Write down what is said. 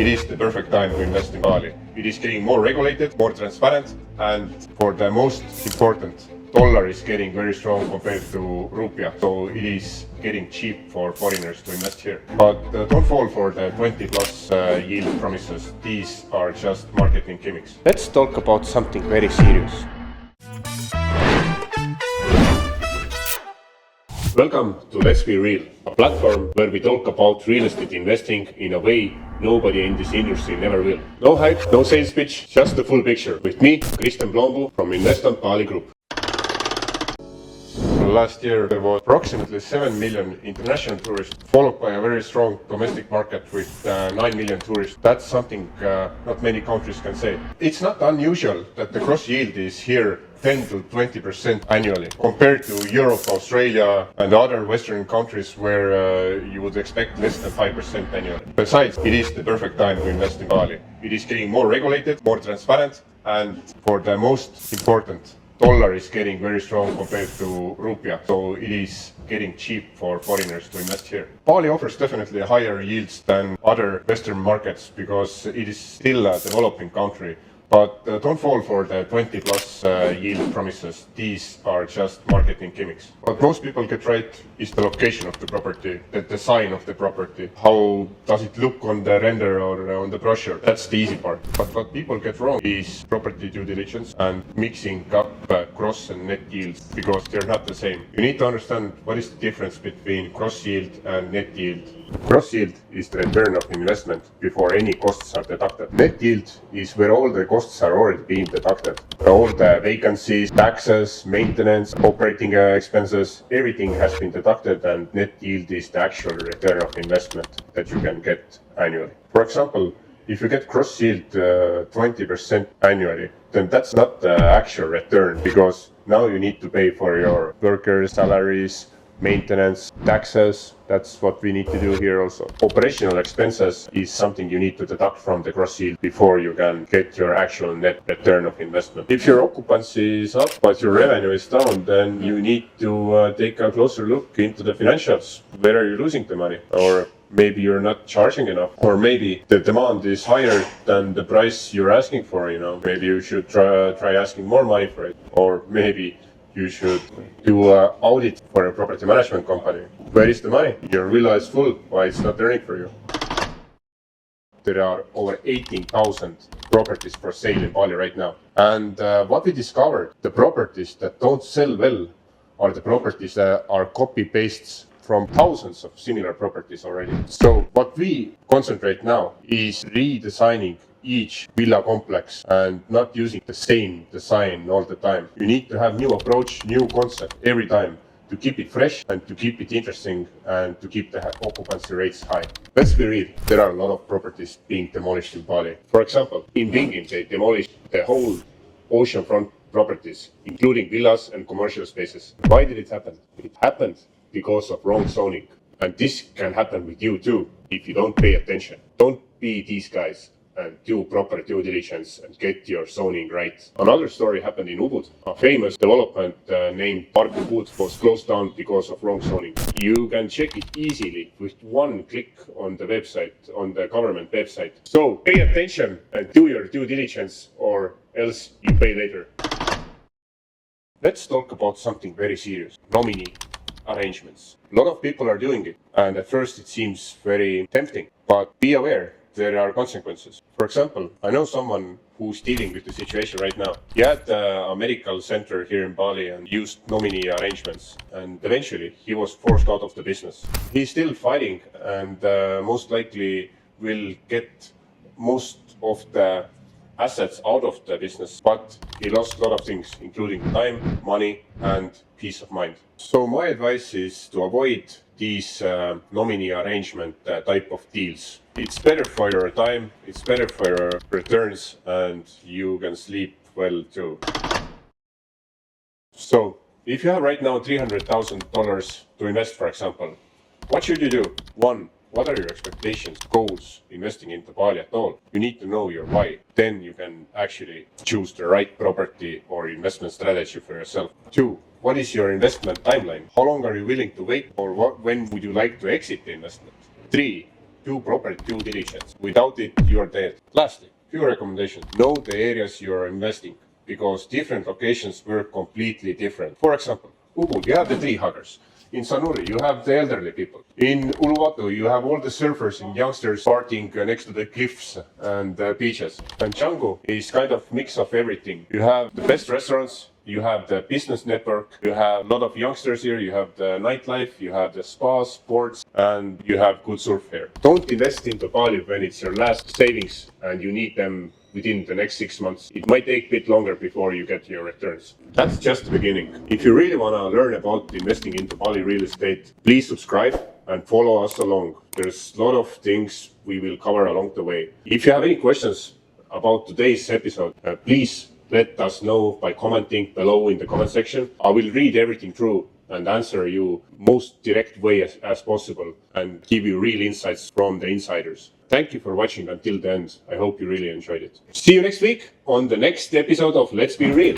it is the perfect time to invest in Bali. It is getting more regulated, more transparent, and for the most important, dollar is getting very strong compared to rupiah, so it is getting cheap for foreigners to invest here. But don't fall for the 20 plus yield promises. These are just marketing gimmicks. Let's talk about something very serious. Welcome to Let's Be Real, a platform where we talk about real estate investing in a way nobody in this industry never will. No hype, no sales pitch, just the full picture. With me, Plomp from Investland Bali Group. Last year there was approximately 7 million international tourists, followed by a very strong domestic market with 9 million tourists. That's something not many countries can say. It's not unusual that the gross yield is here 10 to 20% annually, compared to Europe, Australia and other Western countries where you would expect less than 5% annually. Besides, it is the perfect time to invest in Bali. It is getting more regulated, more transparent, and for the most important, dollar is getting very strong compared to rupiah, so it is getting cheap for foreigners to invest here. Bali offers definitely higher yields than other Western markets because it is still a developing country. But don't fall for the 20 plus yield promises. These are just marketing gimmicks. What most people get right is the location of the property, the design of the property. How does it look on the render or on the brochure? That's the easy part. But what people get wrong is property due diligence and mixing up gross and net yields because they're not the same. You need to understand what is the difference between gross yield and net yield. Gross yield is the return of investment before any costs are deducted. Net yield is where all the costs are already being deducted. All the vacancies, taxes, maintenance, operating expenses, everything has been deducted, and net yield is the actual return of investment that you can get annually. For example, if you get gross yield 20% annually, then that's not the actual return because now you need to pay for your workers' salaries, maintenance, taxes. That's what we need to do here also. Operational expenses is something you need to deduct from the gross yield before you can get your actual net return of investment. If your occupancy is up but your revenue is down, then you need to take a closer look into the financials. Where are you losing the money? Or maybe you're not charging enough, or maybe the demand is higher than the price you're asking for, Maybe you should try asking more money for it, or maybe you should do an audit for a property management company. Where is the money? Your villa is full, why it's not earning for you? There are over 18,000 properties for sale in Bali right now. And what we discovered, the properties that don't sell well are the properties that are copy-pastes from thousands of similar properties already. So what we concentrate now is redesigning each villa complex and not using the same design all the time. You need to have new approach, new concept every time to keep it fresh and to keep it interesting and to keep the occupancy rates high. Let's be real, there are a lot of properties being demolished in Bali. For example, in Bingin they demolished the whole oceanfront properties, including villas and commercial spaces. Why did it happen? It happened because of wrong zoning. And this can happen with you too, if you don't pay attention. Don't be these guys and do proper due diligence and get your zoning right. Another story happened in Ubud. A famous development named Park Ubud was closed down because of wrong zoning. You can check it easily with one click on the website, on the government website. So pay attention and do your due diligence, or else you pay later. Let's talk about something very serious. Nominee arrangements. A lot of people are doing it, and at first it seems very tempting, but be aware, there are consequences. For example, I know someone who's dealing with the situation right now. He had a medical center here in Bali and used nominee arrangements, and eventually he was forced out of the business. He's still fighting and most likely will get most of the assets out of the business, but he lost a lot of things, including time, money, and peace of mind. So my advice is to avoid these nominee arrangement type of deals. It's better for your time, it's better for your returns, and you can sleep well too. So if you have right now $300,000 to invest, for example, what should you do? 1. What are your expectations, goals, investing into Bali at all? You need to know your why. Then you can actually choose the right property or investment strategy for yourself. 2. What is your investment timeline? How long are you willing to wait, or when would you like to exit the investment? 3. do proper due diligence. Without it, you're dead. Lastly, few recommendations. Know the areas you're investing because different locations work completely different. For example, Ubud, you have the tree huggers. In Sanuri, you have the elderly people. In Uluwatu, you have all the surfers and youngsters partying next to the cliffs and beaches. And Canggu is kind of mix of everything. You have the best restaurants, you have the business network, you have a lot of youngsters here, you have the nightlife, you have the spas, sports, and you have good surf here. Don't invest into Bali when it's your last savings and you need them within the next 6 months. It might take a bit longer before you get your returns. That's just the beginning. If you really want to learn about investing into Bali real estate, please subscribe and follow us along. There's a lot of things we will cover along the way. If you have any questions about today's episode, please let us know by commenting below in the comment section. I will read everything through and answer you most direct way as possible and give you real insights from the insiders. Thank you for watching until the end. I hope you really enjoyed it. See you next week on the next episode of Let's Be Real.